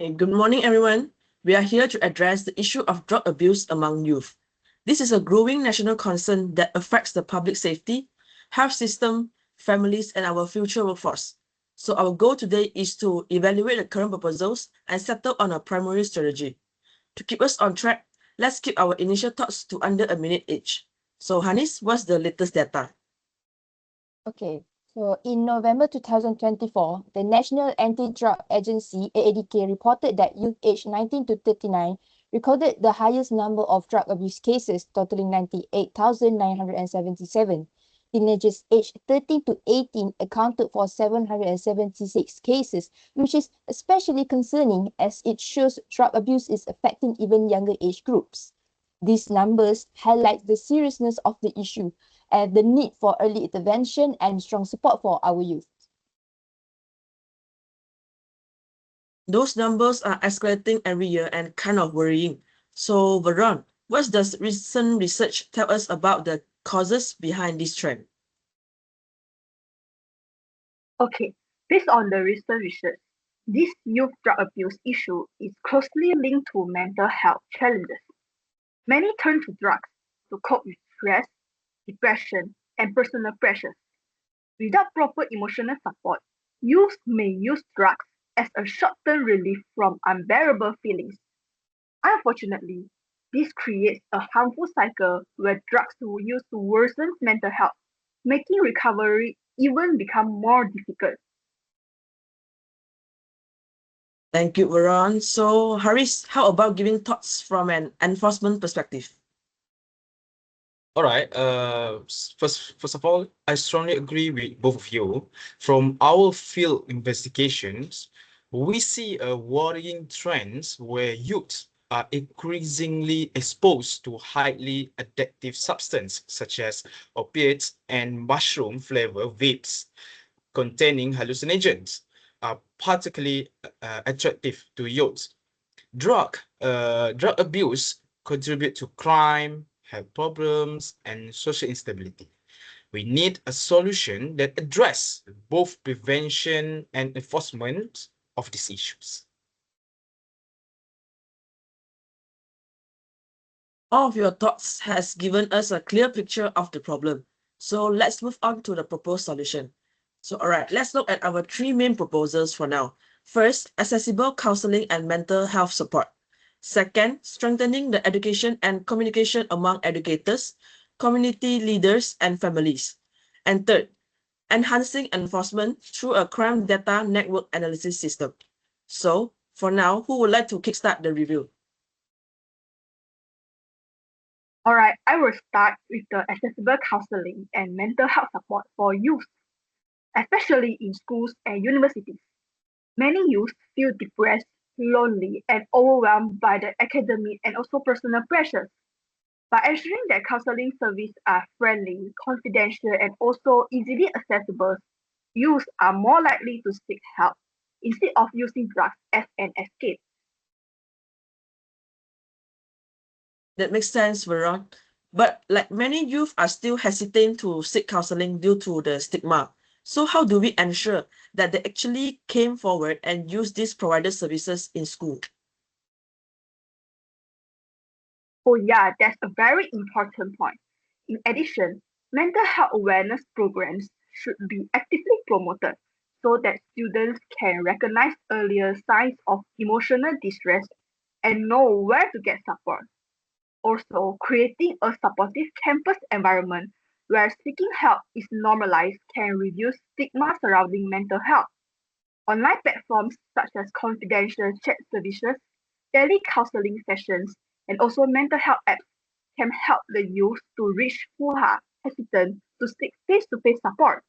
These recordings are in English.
Hey, good morning, everyone. We are here to address the issue of drug abuse among youth. This is a growing national concern that affects the public safety, health system, families, and our future workforce. So our goal today is to evaluate the current proposals and settle on a primary strategy. To keep us on track, let's keep our initial thoughts to under a minute each. So Hanis, what's the latest data? Okay, so in November 2024, the National Anti-Drug Agency, AADK, reported that youth aged 19 to 39 recorded the highest number of drug abuse cases, totaling 98,977. Teenagers aged 13 to 18 accounted for 776 cases, which is especially concerning as it shows drug abuse is affecting even younger age groups. These numbers highlight the seriousness of the issue and the need for early intervention and strong support for our youth. Those numbers are escalating every year and kind of worrying. So Veron, what does recent research tell us about the causes behind this trend? Okay, based on the recent research, this youth drug abuse issue is closely linked to mental health challenges. Many turn to drugs to cope with stress, depression, and personal pressures. Without proper emotional support, youth may use drugs as a short-term relief from unbearable feelings. Unfortunately, this creates a harmful cycle where drugs are used to worsen mental health, making recovery even become more difficult. Thank you, Veron. So Haris, how about giving thoughts from an enforcement perspective? All right. First of all, I strongly agree with both of you. From our field investigations, we see a worrying trends where youth are increasingly exposed to highly addictive substances such as opiates and mushroom flavor vapes containing hallucinogens are particularly attractive to youth. Drug abuse contribute to crime, health problems, and social instability. We need a solution that address both prevention and enforcement of these issues. All of your thoughts has given us a clear picture of the problem. So let's move on to the proposed solution. So all right, let's look at our three main proposals for now. First, accessible counseling and mental health support. Second, strengthening the education and communication among educators, community leaders, and families. And third, enhancing enforcement through a crime data network analysis system. So for now, who would like to kickstart the review? Alright, I will start with the accessible counseling and mental health support for youth, especially in schools and universities. Many youth feel depressed, lonely, and overwhelmed by the academic and also personal pressures. By ensuring that counseling services are friendly, confidential, and also easily accessible, youth are more likely to seek help instead of using drugs as an escape. That makes sense, Veron. But like many youth are still hesitant to seek counseling due to the stigma. So how do we ensure that they actually came forward and use these provided services in school? Oh yeah, that's a very important point. In addition, mental health awareness programs should be actively promoted so that students can recognize earlier signs of emotional distress and know where to get support. Also, creating a supportive campus environment where seeking help is normalized can reduce stigma surrounding mental health. Online platforms such as confidential chat services, daily counseling sessions, and also mental health apps can help the youth to reach who are hesitant to seek face-to-face support.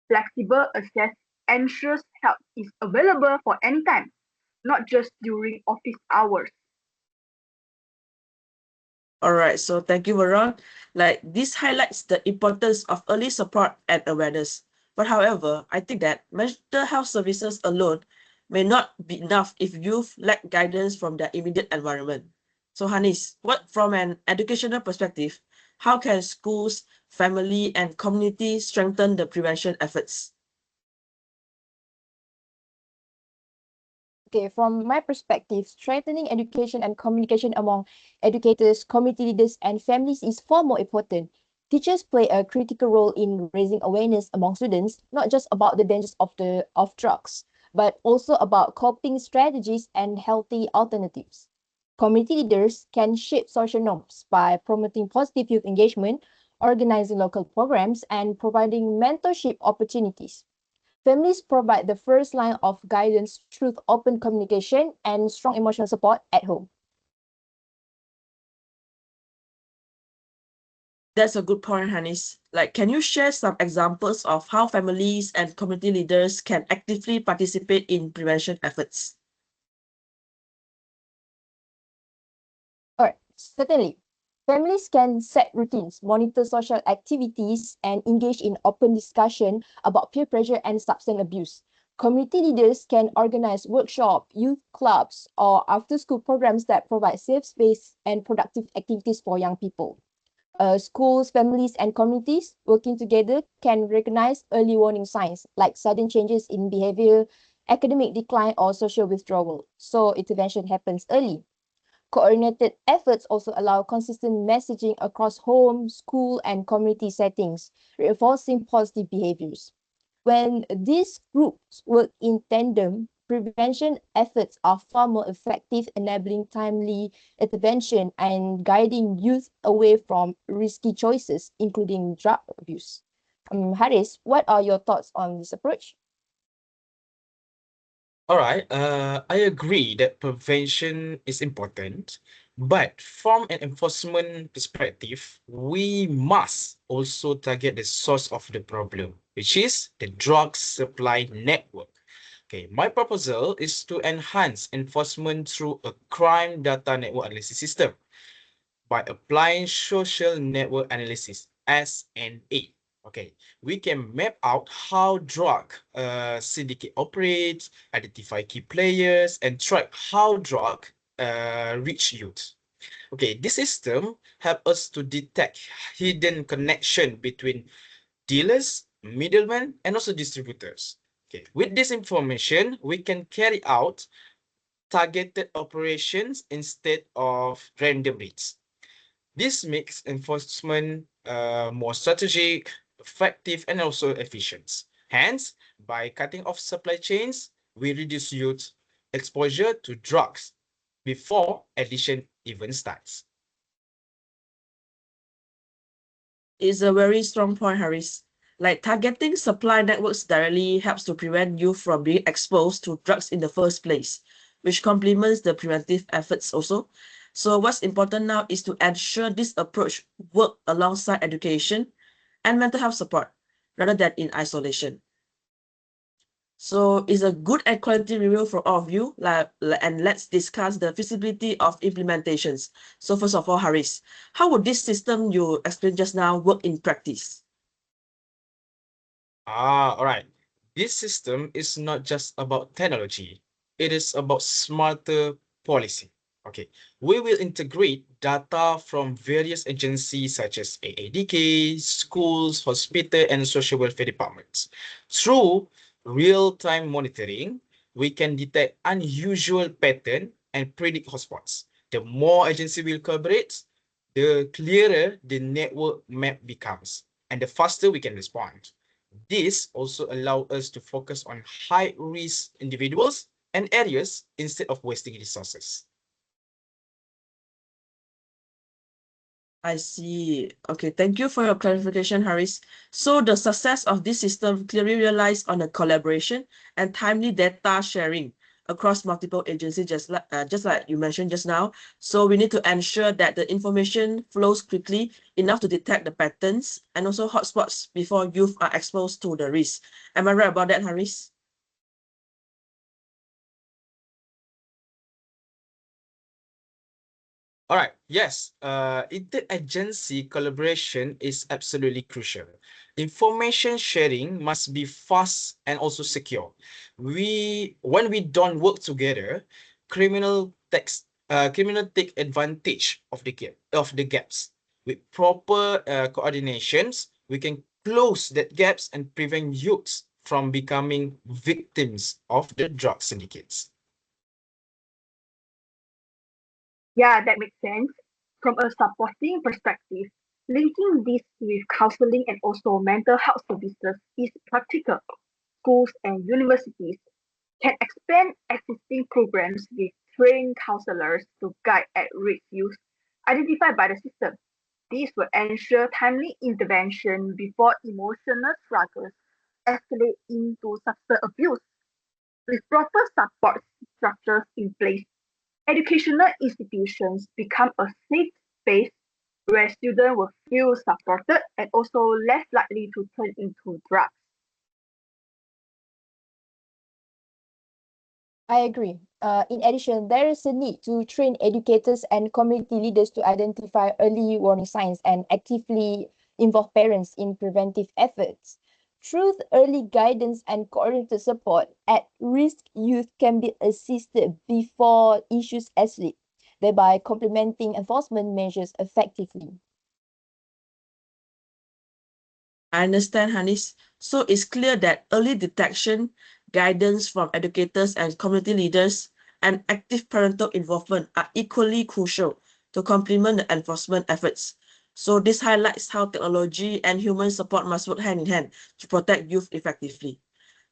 Flexible access ensures help is available for any time, not just during office hours. All right, so thank you, Veron. Like this highlights the importance of early support and awareness. But however, I think that mental health services alone may not be enough if youth lack guidance from their immediate environment. So Hanis, what from an educational perspective, how can schools, family, and community strengthen the prevention efforts? Okay, from my perspective, strengthening education and communication among educators, community leaders, and families is far more important. Teachers play a critical role in raising awareness among students, not just about the dangers of drugs, but also about coping strategies and healthy alternatives. Community leaders can shape social norms by promoting positive youth engagement, organizing local programs, and providing mentorship opportunities. Families provide the first line of guidance through open communication and strong emotional support at home. That's a good point, Hanis. Like, can you share some examples of how families and community leaders can actively participate in prevention efforts? All right, certainly. Families can set routines, monitor social activities, and engage in open discussion about peer pressure and substance abuse. Community leaders can organize workshops, youth clubs, or after-school programs that provide safe space and productive activities for young people. Schools, families, and communities working together can recognize early warning signs like sudden changes in behavior, academic decline, or social withdrawal. So intervention happens early. Coordinated efforts also allow consistent messaging across home, school, and community settings, reinforcing positive behaviors. When these groups work in tandem, prevention efforts are far more effective, enabling timely intervention and guiding youth away from risky choices, including drug abuse. Haris, what are your thoughts on this approach? All right, I agree that prevention is important, but from an enforcement perspective, we must also target the source of the problem, which is the drug supply network. Okay, my proposal is to enhance enforcement through a crime data network analysis system by applying social network analysis, SNA. Okay, we can map out how drug syndicate operates, identify key players, and track how drug reach youth. Okay, this system helps us to detect hidden connection between dealers, middlemen, and also distributors. Okay, with this information, we can carry out targeted operations instead of random raids. This makes enforcement more strategic, effective, and also efficient. Hence, by cutting off supply chains, we reduce youth exposure to drugs before addiction even starts. Is a very strong point, Haris. Like, targeting supply networks directly helps to prevent youth from being exposed to drugs in the first place, which complements the preventive efforts also. So what's important now is to ensure this approach work alongside education and mental health support rather than in isolation. So it's a good and quality review for all of you, and let's discuss the feasibility of implementations. So first of all, Haris, how would this system you explained just now work in practice? All right. This system is not just about technology. It is about smarter policy. Okay, we will integrate data from various agencies such as AADK, schools, hospital, and social welfare departments. Through real-time monitoring, we can detect unusual pattern and predict hotspots. The more agency will collaborate, the clearer the network map becomes, and the faster we can respond. This also allows us to focus on high-risk individuals and areas instead of wasting resources. I see. Okay, thank you for your clarification, Haris. So the success of this system clearly relies on a collaboration and timely data sharing across multiple agencies, just like you mentioned just now. So we need to ensure that the information flows quickly enough to detect the patterns and also hotspots before youth are exposed to the risk. Am I right about that, Haris? All right, yes, interagency collaboration is absolutely crucial. Information sharing must be fast and also secure. When we don't work together, criminal take advantage of the gaps. With proper coordinations, we can close that gaps and prevent youths from becoming victims of the drug syndicates. Yeah, that makes sense. From a supporting perspective, linking this with counseling and also mental health services is practical. Schools and universities can expand existing programs with trained counselors to guide at-risk youth identified by the system. This will ensure timely intervention before emotional struggles escalate into substance abuse. With proper support structures in place, educational institutions become a safe space where students will feel supported and also less likely to turn into drugs. I agree. In addition, there is a need to train educators and community leaders to identify early warning signs and actively involve parents in preventive efforts. Through early guidance and coordinated support, at-risk youth can be assisted before issues escalate, thereby complementing enforcement measures effectively. I understand, Hanis. So it's clear that early detection, guidance from educators and community leaders, and active parental involvement are equally crucial to complement the enforcement efforts. So this highlights how technology and human support must work hand in hand to protect youth effectively.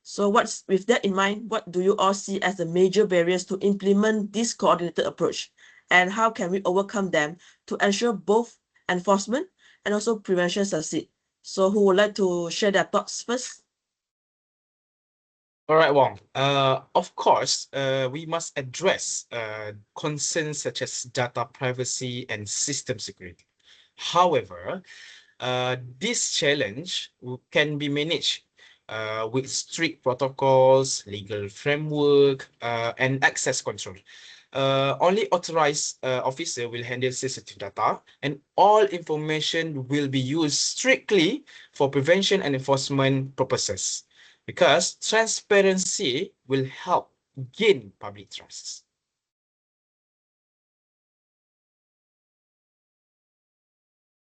So with that in mind, what do you all see as the major barriers to implement this coordinated approach? And how can we overcome them to ensure both enforcement and also prevention succeed? So who would like to share their thoughts first? All right, Wong. Of course, we must address concerns such as data privacy and system security. However, this challenge can be managed with strict protocols, legal framework, and access control. Only authorized officer will handle sensitive data, and all information will be used strictly for prevention and enforcement purposes, because transparency will help gain public trust.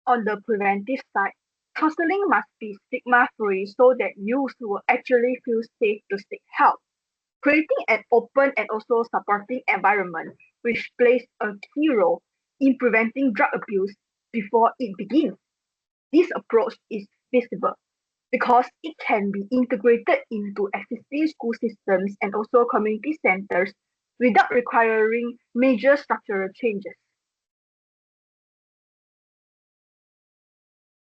On the preventive side, counseling must be stigma-free so that youth will actually feel safe to seek help. Creating an open and also supporting environment which plays a key role in preventing drug abuse before it begins. This approach is feasible because it can be integrated into existing school systems and also community centers without requiring major structural changes.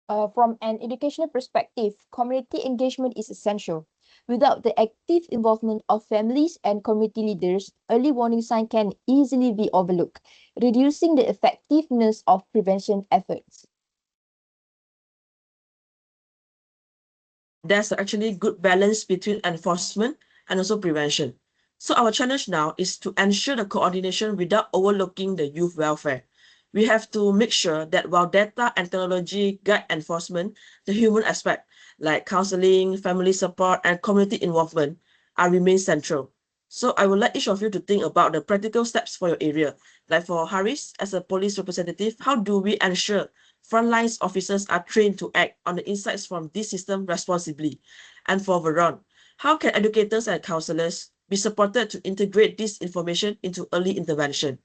From an educational perspective, community engagement is essential. Without the active involvement of families and community leaders, early warning signs can easily be overlooked, reducing the effectiveness of prevention efforts. There's actually good balance between enforcement and also prevention. So our challenge now is to ensure the coordination without overlooking the youth welfare. We have to make sure that while data and technology guide enforcement, the human aspect, like counseling, family support, and community involvement, remain central. So I would like each of you to think about the practical steps for your area. Like for Haris, as a police representative, how do we ensure frontline officers are trained to act on the insights from this system responsibly? And for Veron, how can educators and counselors be supported to integrate this information into early intervention?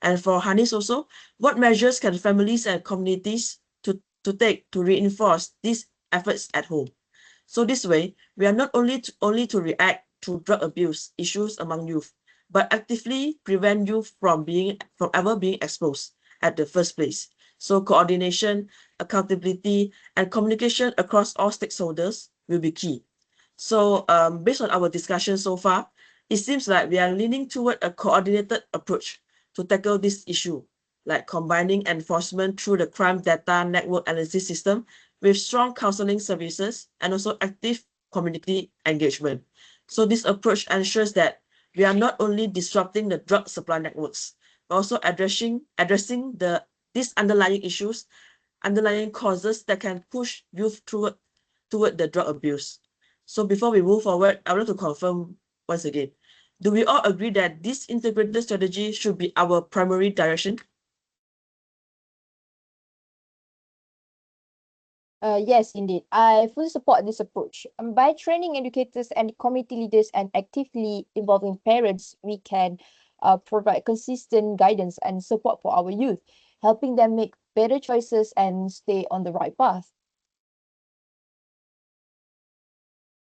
And for Hanis also, what measures can families and communities to take to reinforce these efforts at home? So this way, we are not only to react to drug abuse issues among youth, but actively prevent youth from ever being exposed at the first place. So coordination, accountability, and communication across all stakeholders will be key. So based on our discussion so far, it seems like we are leaning toward a coordinated approach to tackle this issue, like combining enforcement through the crime data network analysis system with strong counseling services and also active community engagement. So this approach ensures that we are not only disrupting the drug supply networks, but also addressing these underlying issues, underlying causes that can push youth toward the drug abuse. So before we move forward, I want to confirm once again, do we all agree that this integrated strategy should be our primary direction? Yes, indeed. I fully support this approach. By training educators and community leaders and actively involving parents, we can provide consistent guidance and support for our youth, helping them make better choices and stay on the right path.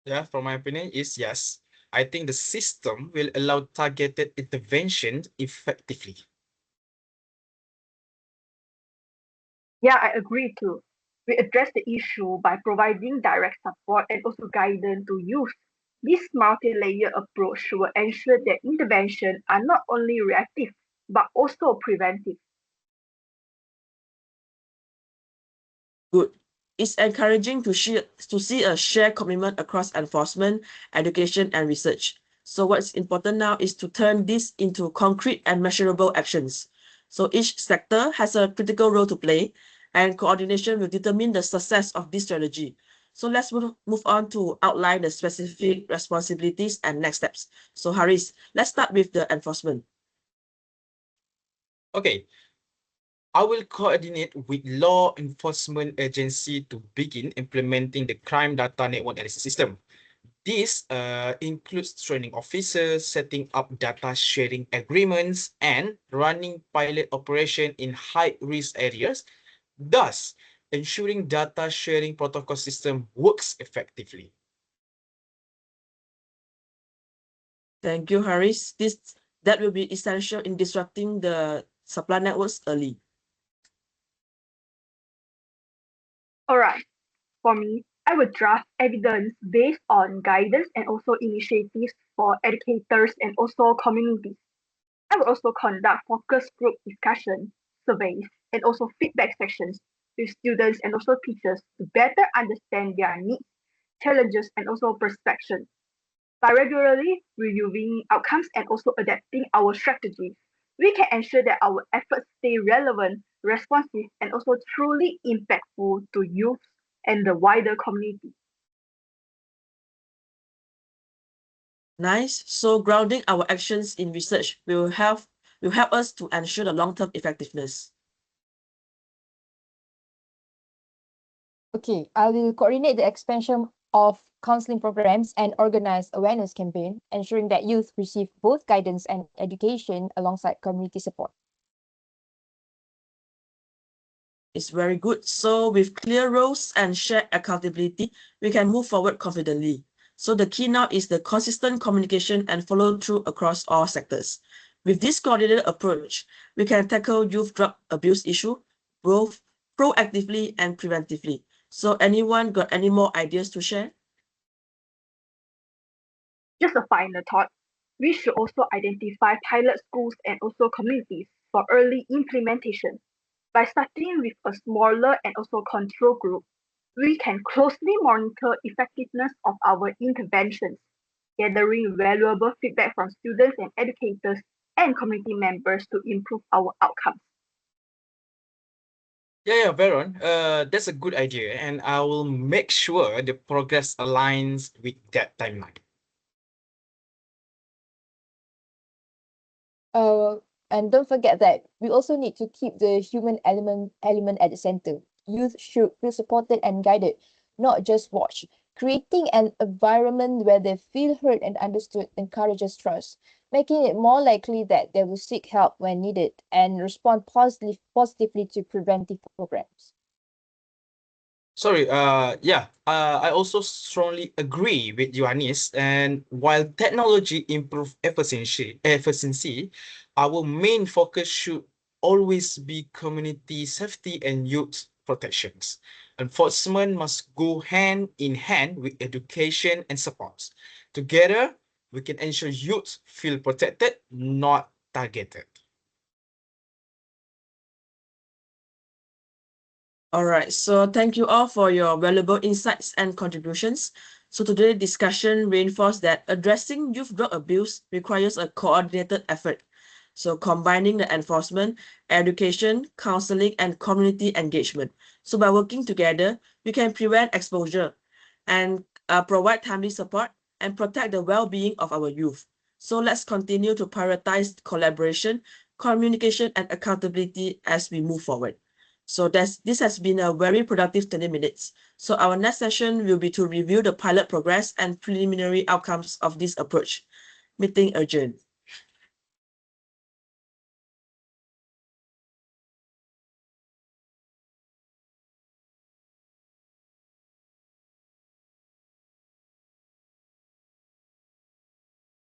Yeah, from my opinion is yes. I think the system will allow targeted intervention effectively. Yeah, I agree too. We address the issue by providing direct support and also guidance to youth. This multi-layer approach will ensure that interventions are not only reactive but also preventive. Good. It's encouraging to see a shared commitment across enforcement, education, and research. So what's important now is to turn this into concrete and measurable actions. So each sector has a critical role to play, and coordination will determine the success of this strategy. So let's move on to outline the specific responsibilities and next steps. So Haris, let's start with the enforcement. Okay, I will coordinate with law enforcement agency to begin implementing the crime data network analysis system. This includes training officers, setting up data sharing agreements, and running pilot operation in high-risk areas, thus ensuring data sharing protocol system works effectively. Thank you, Haris. That will be essential in disrupting the supply networks early. Alright, for me, I will draft evidence based on guidance and also initiatives for educators and also communities. I will also conduct focus group discussion, surveys, and also feedback sessions with students and also teachers to better understand their needs, challenges, and also perspectives. By regularly reviewing outcomes and also adapting our strategies, we can ensure that our efforts stay relevant, responsive, and also truly impactful to youth and the wider community. Nice. So grounding our actions in research will help us to ensure the long-term effectiveness. Okay, I will coordinate the expansion of counseling programs and organize awareness campaign, ensuring that youth receive both guidance and education alongside community support. It's very good. So with clear roles and shared accountability, we can move forward confidently. So the key now is the consistent communication and follow through across all sectors. With this coordinated approach, we can tackle youth drug abuse issue both proactively and preventively. So anyone got any more ideas to share? Just a final thought, we should also identify pilot schools and also communities for early implementation. By starting with a smaller and also control group, we can closely monitor effectiveness of our interventions, gathering valuable feedback from students and educators and community members to improve our outcomes. Yeah, Veron, that's a good idea, and I will make sure the progress aligns with that timeline. And don't forget that we also need to keep the human element at the center. Youth should feel supported and guided, not just watched. Creating an environment where they feel heard and understood encourages trust, making it more likely that they will seek help when needed and respond positively to preventive programs. Sorry, I also strongly agree with you, Anis. And while technology improve efficiency, our main focus should always be community safety and youth protections. Enforcement must go hand in hand with education and support. Together, we can ensure youth feel protected, not targeted. All right, so thank you all for your valuable insights and contributions. So today's discussion reinforced that addressing youth drug abuse requires a coordinated effort. So combining the enforcement, education, counseling, and community engagement. So by working together, we can prevent exposure and provide timely support and protect the well-being of our youth. So let's continue to prioritize collaboration, communication, and accountability as we move forward. So this has been a very productive 20 minutes. So our next session will be to review the pilot progress and preliminary outcomes of this approach. Meeting adjourned.